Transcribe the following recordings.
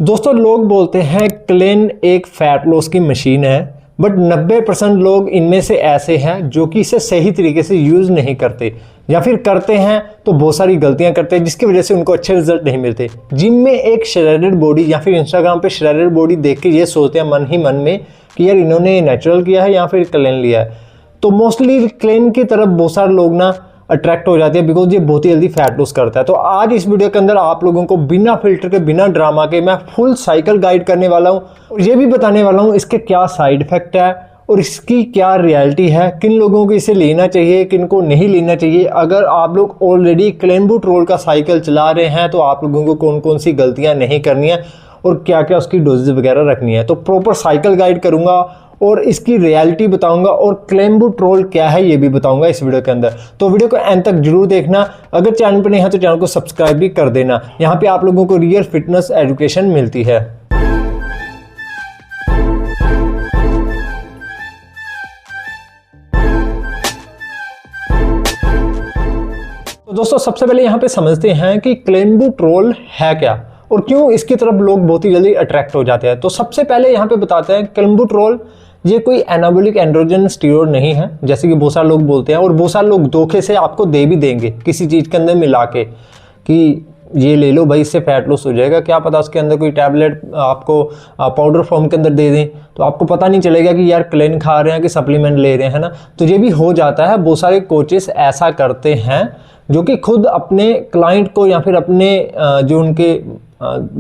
दोस्तों लोग बोलते हैं क्लेन एक फैट लॉस की मशीन है, बट 90% लोग इनमें से ऐसे हैं जो कि इसे सही तरीके से यूज़ नहीं करते या फिर करते हैं तो बहुत सारी गलतियां करते हैं जिसकी वजह से उनको अच्छे रिजल्ट नहीं मिलते। जिम में एक श्रेडेड बॉडी या फिर इंस्टाग्राम पे श्रेडेड बॉडी देख के ये सोचते हैं मन ही मन में कि यार इन्होंने नेचुरल किया है या फिर क्लेन लिया है। तो मोस्टली क्लेन की तरफ बहुत सारे लोग ना अट्रैक्ट हो जाती है बिकॉज ये बहुत ही जल्दी फैट लॉस करता है। तो आज इस वीडियो के अंदर आप लोगों को बिना फिल्टर के बिना ड्रामा के मैं फुल साइकिल गाइड करने वाला हूँ और ये भी बताने वाला हूँ इसके क्या साइड इफेक्ट है और इसकी क्या रियलिटी है, किन लोगों को इसे लेना चाहिए किन को नहीं लेना चाहिए। अगर आप लोग ऑलरेडी क्लेम्बुट्रोल का साइकिल चला रहे हैं तो आप लोगों को कौन कौन सी गलतियां नहीं करनी है और क्या क्या उसकी डोजेज वगैरह रखनी है। तो प्रॉपर साइकिल गाइड करूंगा और इसकी रियलिटी बताऊंगा और क्लेम्बुट्रोल क्या है ये भी बताऊंगा इस वीडियो के अंदर। तो वीडियो को एंड तक जरूर देखना। अगर चैनल पर नहीं है तो चैनल को सब्सक्राइब भी कर देना। यहाँ पे आप लोगों को रियल फिटनेस एजुकेशन मिलती है। तो दोस्तों सबसे पहले यहाँ पे समझते हैं कि क्लेम्बुट्रोल है क्या और क्यों इसकी तरफ लोग बहुत ही जल्दी अट्रैक्ट हो जाते हैं। तो सबसे पहले यहाँ पे बताते हैं क्लेम्बुट्रोल ये कोई एनाबॉलिक एंड्रोजन स्टीरॉयड नहीं है जैसे कि बहुत सारे लोग बोलते हैं और बहुत सारे लोग धोखे से आपको दे भी देंगे किसी चीज़ के अंदर मिला के कि ये ले लो भाई इससे फैट लॉस हो जाएगा। क्या पता उसके अंदर कोई टैबलेट आपको पाउडर फॉर्म के अंदर दे दें तो आपको पता नहीं चलेगा कि यार क्लेन खा रहे हैं कि सप्लीमेंट ले रहे हैं ना। तो ये भी हो जाता है। बहुत सारे कोचेस ऐसा करते हैं जो कि खुद अपने क्लाइंट को या फिर अपने जो उनके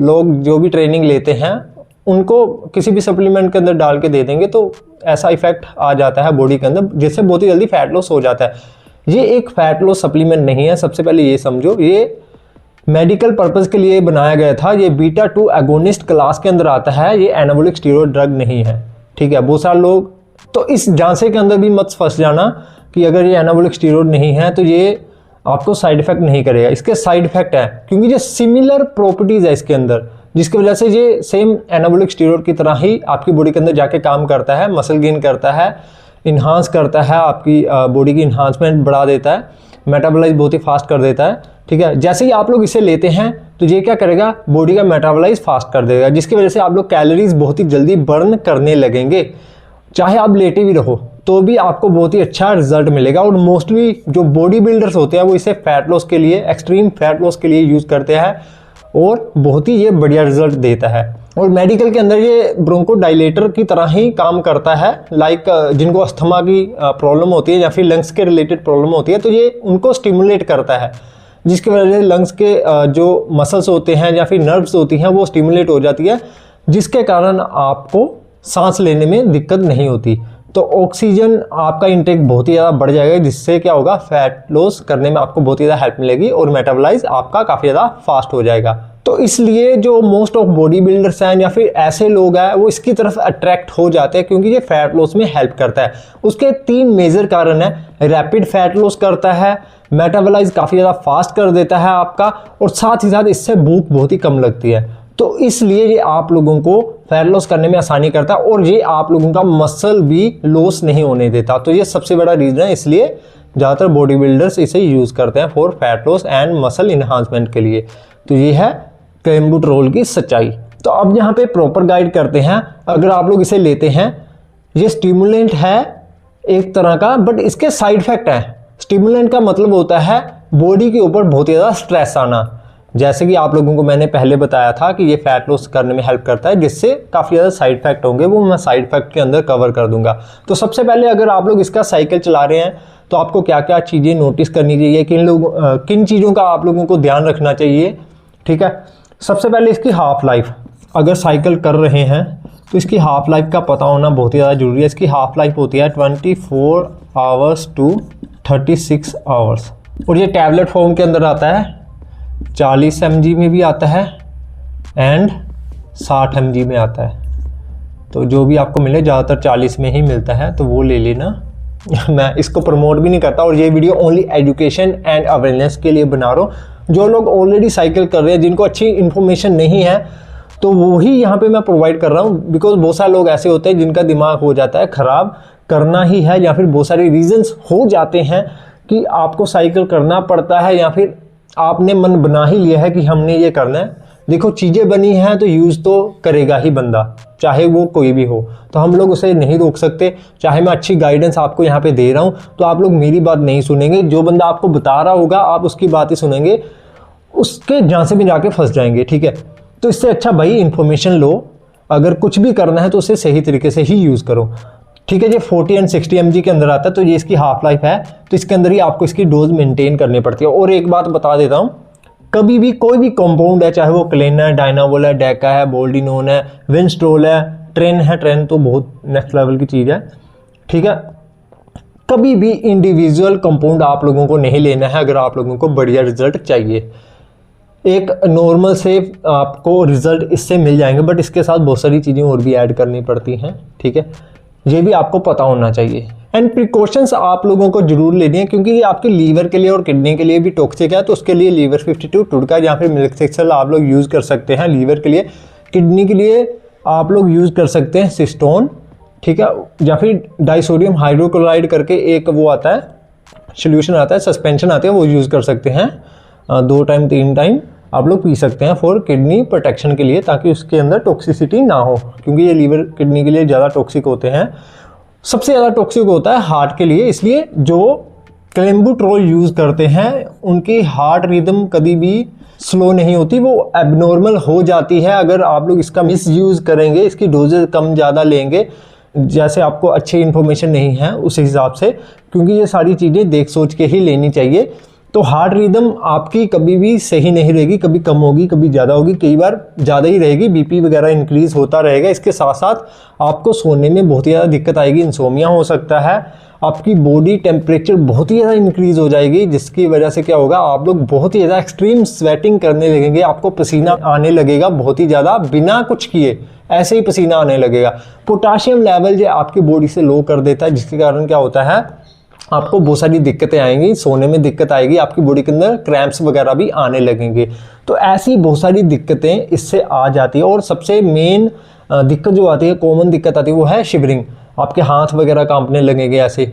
लोग जो भी ट्रेनिंग लेते हैं उनको किसी भी सप्लीमेंट के अंदर डाल के दे देंगे तो ऐसा इफेक्ट आ जाता है बॉडी के अंदर जिससे बहुत ही जल्दी फैट लॉस हो जाता है। ये एक फैट लॉस सप्लीमेंट नहीं है, सबसे पहले ये समझो। ये मेडिकल पर्पस के लिए बनाया गया था। ये बीटा 2 एगोनिस्ट क्लास के अंदर आता है। ये एनाबॉलिक स्टीरॉयड ड्रग नहीं है, ठीक है। बहुत सारे लोग तो इस झांसे के अंदर भी मत फंस जाना कि अगर ये एनाबॉलिक स्टीरॉयड नहीं है तो ये आपको साइड इफेक्ट नहीं करेगा। इसके साइड इफेक्ट है क्योंकि ये सिमिलर प्रॉपर्टीज है इसके अंदर जिसकी वजह से ये सेम एनाबॉलिक स्टीरॉयड की तरह ही आपकी बॉडी के अंदर जाके काम करता है, मसल गेन करता है, इन्हांस करता है, आपकी बॉडी की इन्हांसमेंट बढ़ा देता है, मेटाबॉलाइज बहुत ही फास्ट कर देता है, ठीक है। जैसे ही आप लोग इसे लेते हैं तो ये क्या करेगा, बॉडी का मेटाबॉलाइज फास्ट कर देगा जिसकी वजह से आप लोग कैलोरीज बहुत ही जल्दी बर्न करने लगेंगे। चाहे आप लेटे भी रहो तो भी आपको बहुत ही अच्छा रिजल्ट मिलेगा। और मोस्टली जो बॉडी बिल्डर्स होते हैं वो इसे फैट लॉस के लिए, एक्सट्रीम फैट लॉस के लिए यूज़ करते हैं और बहुत ही ये बढ़िया रिजल्ट देता है। और मेडिकल के अंदर ये ब्रोंकोडाइलेटर की तरह ही काम करता है। लाइक जिनको अस्थमा की प्रॉब्लम होती है या फिर लंग्स के रिलेटेड प्रॉब्लम होती है तो ये उनको स्टिमुलेट करता है जिसकी वजह से लंग्स के जो मसल्स होते हैं या फिर नर्व्स होती हैं वो स्टिमुलेट हो जाती है जिसके कारण आपको सांस लेने में दिक्कत नहीं होती। तो ऑक्सीजन आपका इंटेक बहुत ही ज़्यादा बढ़ जाएगा जिससे क्या होगा, फैट लॉस करने में आपको बहुत ही ज़्यादा हेल्प मिलेगी और मेटाबॉलाइज आपका काफ़ी ज़्यादा फास्ट हो जाएगा। तो इसलिए जो मोस्ट ऑफ बॉडी बिल्डर्स हैं या फिर ऐसे लोग हैं वो इसकी तरफ अट्रैक्ट हो जाते हैं क्योंकि ये फैट लॉस में हेल्प करता है। उसके 3 मेजर कारण है। रैपिड फैट लॉस करता है, मेटाबॉलाइज काफ़ी ज़्यादा फास्ट कर देता है आपका और साथ ही साथ इससे भूख बहुत ही कम लगती है। तो इसलिए ये आप लोगों को फैट लॉस करने में आसानी करता है और ये आप लोगों का मसल भी लॉस नहीं होने देता। तो ये सबसे बड़ा रीज़न है, इसलिए ज़्यादातर बॉडी बिल्डर्स इसे यूज़ करते हैं for fat loss and muscle enhancement के लिए। तो ये है क्लेम्बुट्रोल की सच्चाई। तो अब यहाँ पे प्रॉपर गाइड करते हैं। अगर आप लोग इसे लेते हैं, ये स्टिमुलेंट है एक तरह का, बट इसके साइड इफेक्ट है। स्टिमुलेंट का मतलब होता है बॉडी के ऊपर बहुत ही ज़्यादा स्ट्रेस आना। जैसे कि आप लोगों को मैंने पहले बताया था कि ये फैट लॉस करने में हेल्प करता है जिससे काफ़ी ज़्यादा साइड इफेक्ट होंगे, वो मैं साइड इफेक्ट के अंदर कवर कर दूंगा। तो सबसे पहले अगर आप लोग इसका साइकिल चला रहे हैं तो आपको क्या क्या चीज़ें नोटिस करनी चाहिए, किन चीज़ों का आप लोगों को ध्यान रखना चाहिए, ठीक है। सबसे पहले इसकी हाफ लाइफ, अगर साइकिल कर रहे हैं तो इसकी हाफ लाइफ का पता होना बहुत ही ज़्यादा जरूरी है। इसकी हाफ लाइफ होती है 24 आवर्स टू 36 आवर्स और ये टैबलेट फॉर्म के अंदर आता है। 40 mg में भी आता है एंड 60 mg में आता है। तो जो भी आपको मिले, ज़्यादातर 40 में ही मिलता है तो वो ले लेना। मैं इसको प्रमोट भी नहीं करता और ये video only education and awareness के लिए बना रहा हूँ। जो लोग ऑलरेडी साइकिल कर रहे हैं, जिनको अच्छी इन्फॉर्मेशन नहीं है, तो वो ही यहाँ पे मैं प्रोवाइड कर रहा हूँ। बिकॉज बहुत सारे लोग ऐसे होते हैं जिनका दिमाग हो जाता है ख़राब, करना ही है, या फिर बहुत सारे रीजंस हो जाते हैं कि आपको साइकिल करना पड़ता है या फिर आपने मन बना ही लिया है कि हमने ये करना है, देखो चीज़ें बनी हैं तो यूज़ तो करेगा ही बंदा, चाहे वो कोई भी हो, तो हम लोग उसे नहीं रोक सकते। चाहे मैं अच्छी गाइडेंस आपको यहाँ पे दे रहा हूँ तो आप लोग मेरी बात नहीं सुनेंगे, जो बंदा आपको बता रहा होगा आप उसकी बात ही सुनेंगे, उसके जहाँ से भी जाके फंस जाएंगे, ठीक है। तो इससे अच्छा भाई इन्फॉर्मेशन लो, अगर कुछ भी करना है तो उसे सही तरीके से ही यूज़ करो, ठीक है। ये 40 एंड 60 mg के अंदर आता है, तो ये इसकी हाफ लाइफ है, तो इसके अंदर ही आपको इसकी डोज मेंटेन करनी पड़ती है। और एक बात बता देता हूँ, कभी भी कोई भी कंपाउंड है, चाहे वो क्लेना है, डायनावोल है, डेका है, बोल्डिनोन है, विंस्ट्रोल है, ट्रेन है, ट्रेन तो बहुत नेक्स्ट लेवल की चीज़ है, ठीक है। कभी भी इंडिविजुअल कंपाउंड आप लोगों को नहीं लेना है अगर आप लोगों को बढ़िया रिजल्ट चाहिए। एक नॉर्मल से आपको रिजल्ट इससे मिल जाएंगे, बट इसके साथ बहुत सारी चीज़ें और भी ऐड करनी पड़ती हैं, ठीक है। ये भी आपको पता होना चाहिए। एंड प्रिकॉशंस आप लोगों को जरूर लेनी है, क्योंकि ये आपके लीवर के लिए और किडनी के लिए भी टॉक्सिक है, तो उसके लिए लीवर 52 टुडका या फिर मिल्क सेक्सल आप लोग यूज़ कर सकते हैं लीवर के लिए। किडनी के लिए आप लोग यूज़ कर सकते हैं सिस्टोन, ठीक है, या फिर डाइसोडियम हाइड्रोक्लोराइड करके एक वो आता है, सोल्यूशन आता है, सस्पेंशन आते हैं, वो यूज़ कर सकते हैं। 2 टाइम 3 टाइम आप लोग पी सकते हैं फॉर किडनी प्रोटेक्शन के लिए, ताकि उसके अंदर टॉक्सिसिटी ना हो, क्योंकि ये लीवर किडनी के लिए ज़्यादा टॉक्सिक होते हैं। सबसे ज़्यादा टॉक्सिक होता है हार्ट के लिए, इसलिए जो क्लेम्बुट्रोल यूज़ करते हैं उनकी हार्ट रिदम कभी भी स्लो नहीं होती, वो एबनॉर्मल हो जाती है अगर आप लोग इसका मिसयूज़ करेंगे, इसकी डोजेज कम ज़्यादा लेंगे, जैसे आपको अच्छी इन्फॉर्मेशन नहीं है उस हिसाब से, क्योंकि ये सारी चीज़ें देख सोच के ही लेनी चाहिए। तो हार्ट रिदम आपकी कभी भी सही नहीं रहेगी, कभी कम होगी, कभी ज़्यादा होगी, कई बार ज़्यादा ही रहेगी, बीपी वगैरह इंक्रीज़ होता रहेगा। इसके साथ साथ आपको सोने में बहुत ही ज़्यादा दिक्कत आएगी, इंसोमिया हो सकता है, आपकी बॉडी टेम्परेचर बहुत ही ज़्यादा इंक्रीज़ हो जाएगी, जिसकी वजह से क्या होगा, आप लोग बहुत ही ज़्यादा एक्सट्रीम स्वेटिंग करने लगेंगे, आपको पसीना आने लगेगा बहुत ही ज़्यादा, बिना कुछ किए ऐसे ही पसीना आने लगेगा। पोटाशियम लेवल जो आपकी बॉडी से लो कर देता है, जिसके कारण क्या होता है, आपको बहुत सारी दिक्कतें आएंगी, सोने में दिक्कत आएगी, आपकी बॉडी के अंदर क्रैम्प्स वगैरह भी आने लगेंगे। तो ऐसी बहुत सारी दिक्कतें इससे आ जाती है। और सबसे मेन दिक्कत जो आती है, कॉमन दिक्कत आती है, वो है शिवरिंग, आपके हाथ वगैरह कांपने लगेंगे ऐसे,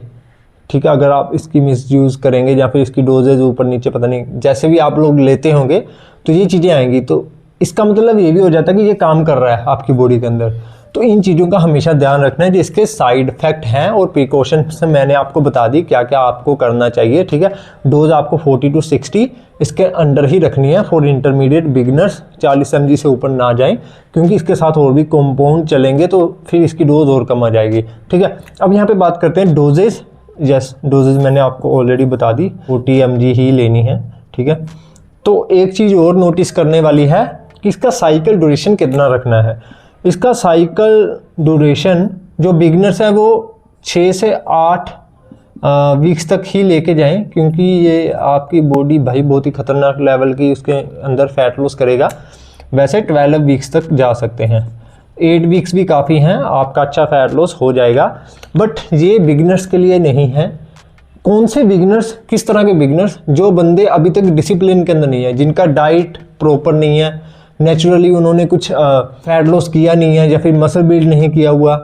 ठीक है, अगर आप इसकी मिसयूज़ करेंगे या फिर इसकी डोजेज ऊपर नीचे पता नहीं जैसे भी आप लोग लेते होंगे तो ये चीज़ें आएंगी। तो इसका मतलब ये भी हो जाता है कि ये काम कर रहा है आपकी बॉडी के अंदर। तो इन चीज़ों का हमेशा ध्यान रखना है, जिसके साइड इफेक्ट हैं, और प्रिकॉशंस मैंने आपको बता दी क्या क्या आपको करना चाहिए, ठीक है। डोज आपको 40 to 60 इसके अंडर ही रखनी है फॉर इंटरमीडिएट बिगिनर्स, 40 mg से ऊपर ना जाएं, क्योंकि इसके साथ और भी कंपाउंड चलेंगे तो फिर इसकी डोज और कम आ जाएगी, ठीक है। अब यहाँ पे बात करते हैं डोजेज। यस, डोजेज मैंने आपको ऑलरेडी बता दी, 40 mg ही लेनी है, ठीक है। तो एक चीज़ और नोटिस करने वाली है कि इसका साइकिल ड्यूरेशन कितना रखना है। इसका साइकिल ड्यूरेशन जो बिगनर्स है वो 6 से 8 वीक्स तक ही लेके जाएं, क्योंकि ये आपकी बॉडी भाई बहुत ही खतरनाक लेवल की उसके अंदर फैट लॉस करेगा। वैसे 12 वीक्स तक जा सकते हैं, 8 वीक्स भी काफ़ी हैं, आपका अच्छा फैट लॉस हो जाएगा। बट ये बिगनर्स के लिए नहीं है। कौन से बिगनर्स, किस तरह के बिगनर्स? जो बंदे अभी तक डिसिप्लिन के अंदर नहीं है, जिनका डाइट प्रॉपर नहीं है, नेचुरली उन्होंने कुछ फैट लॉस किया नहीं है या फिर मसल बिल्ड नहीं किया हुआ,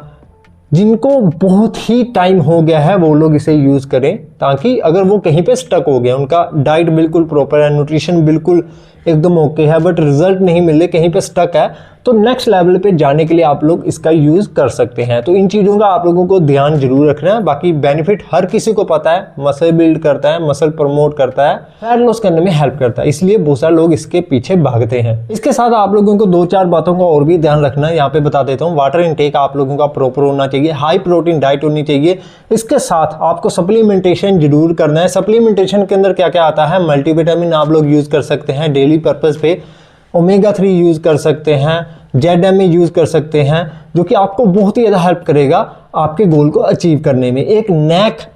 जिनको बहुत ही टाइम हो गया है, वो लोग इसे यूज़ करें, ताकि अगर वो कहीं पे स्टक हो गया, उनका डाइट बिल्कुल प्रॉपर है, न्यूट्रिशन बिल्कुल एकदम ओके है, बट रिजल्ट नहीं मिल रहे, कहीं पे स्टक है, तो नेक्स्ट लेवल पे जाने के लिए आप लोग इसका यूज़ कर सकते हैं। तो इन चीज़ों का आप लोगों को ध्यान जरूर रखना है। बाकी बेनिफिट हर किसी को पता है, मसल बिल्ड करता है, मसल प्रमोट करता है, फैट लॉस करने में हेल्प करता है, इसलिए बहुत सारे लोग इसके पीछे भागते हैं। इसके साथ आप लोगों को 2-4 बातों का और भी ध्यान रखना है, यहाँ पे बता देता हूँ। वाटर इनटेक आप लोगों का प्रॉपर होना चाहिए, हाई प्रोटीन डाइट होनी चाहिए। इसके साथ आपको सप्लीमेंटेशन जरूर करना है। सप्लीमेंटेशन के अंदर क्या क्या आता है? मल्टीविटामिन आप लोग यूज़ कर सकते हैं डेली पर्पज़ पे, ओमेगा 3 यूज़ कर सकते हैं, ZMA यूज़ कर सकते हैं, जो कि आपको बहुत ही ज़्यादा हेल्प करेगा आपके गोल को अचीव करने में। एक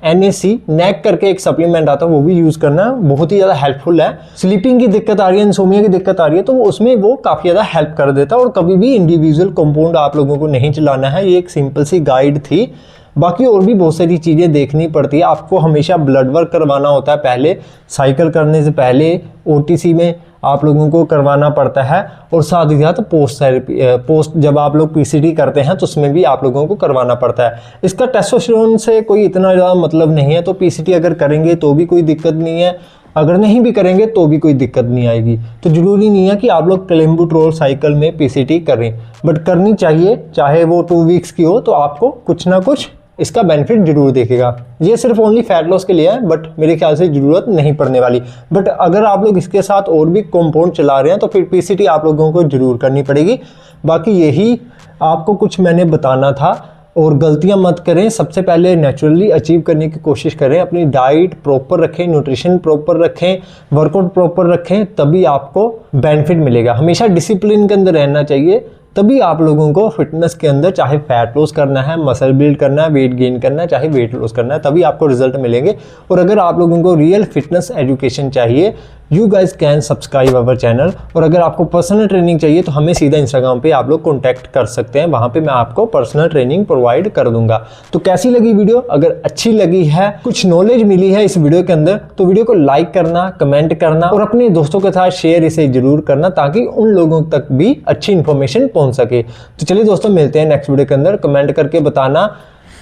NAC करके एक सप्लीमेंट आता है, वो भी यूज़ करना बहुत ही ज़्यादा हेल्पफुल है। स्लीपिंग की दिक्कत आ रही है, इंसोमिया की दिक्कत आ रही है, तो उसमें वो काफ़ी ज़्यादा हेल्प कर देता है। और कभी भी इंडिविजुअल कंपाउंड आप लोगों को नहीं चलाना है, ये एक सिंपल सी गाइड थी। बाकी और भी बहुत सारी चीज़ें देखनी पड़ती है। आपको हमेशा ब्लड वर्क करवाना होता है पहले, साइकिल करने से पहले OTC में आप लोगों को करवाना पड़ता है, और साथ ही साथ पोस्ट थेरेपी, पोस्ट जब आप लोग PCT करते हैं तो उसमें भी आप लोगों को करवाना पड़ता है। इसका टेस्टोस्टेरोन से कोई इतना ज़्यादा मतलब नहीं है, तो PCT अगर करेंगे तो भी कोई दिक्कत नहीं है। अगर नहीं भी करेंगे तो भी कोई दिक्कत नहीं आएगी। तो ज़रूरी नहीं है कि आप लोग क्लेम्बुट्रोल साइकिल में पीसीटी करें, बट करनी चाहिए, चाहे वो 2 वीक्स की हो, तो आपको कुछ ना कुछ इसका बेनिफिट जरूर देखेगा। ये सिर्फ ओनली फैट लॉस के लिए है, बट मेरे ख्याल से ज़रूरत नहीं पड़ने वाली। बट अगर आप लोग इसके साथ और भी कंपाउंड चला रहे हैं तो फिर पीसीटी आप लोगों को ज़रूर करनी पड़ेगी। बाकी यही आपको कुछ मैंने बताना था, और गलतियां मत करें। सबसे पहले नेचुरली अचीव करने की कोशिश करें, अपनी डाइट प्रॉपर रखें, न्यूट्रिशन प्रॉपर रखें, वर्कआउट प्रॉपर रखें, तभी आपको बेनिफिट मिलेगा। हमेशा डिसिप्लिन के अंदर रहना चाहिए, तभी आप लोगों को फिटनेस के अंदर, चाहे फैट लॉस करना है, मसल बिल्ड करना है, वेट गेन करना है, चाहे वेट लॉस करना है, तभी आपको रिजल्ट मिलेंगे। और अगर आप लोगों को रियल फिटनेस एजुकेशन चाहिए, you guys can subscribe our channel. और अगर आपको पर्सनल ट्रेनिंग चाहिए तो हमें सीधा इंस्टाग्राम पे आप लोग कॉन्टैक्ट कर सकते हैं, वहाँ पे मैं आपको पर्सनल ट्रेनिंग प्रोवाइड कर दूंगा। तो कैसी लगी वीडियो? अगर अच्छी लगी है, कुछ नॉलेज मिली है इस वीडियो के अंदर, तो वीडियो को लाइक करना, कमेंट करना और अपने दोस्तों के साथ शेयर इसे जरूर करना, ताकि उन लोगों तक भी अच्छी इन्फॉर्मेशन पहुँच सके। तो चलिए दोस्तों, मिलते हैं नेक्स्ट वीडियो के अंदर। कमेंट करके बताना,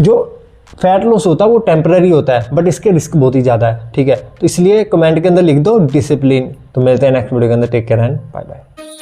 जो फैट लॉस होता है वो टेम्पररी होता है, बट इसके रिस्क बहुत ही ज़्यादा है, ठीक है? तो इसलिए कमेंट के अंदर लिख दो डिसिप्लिन। तो मिलते हैं नेक्स्ट वीडियो के अंदर। Take care and bye bye.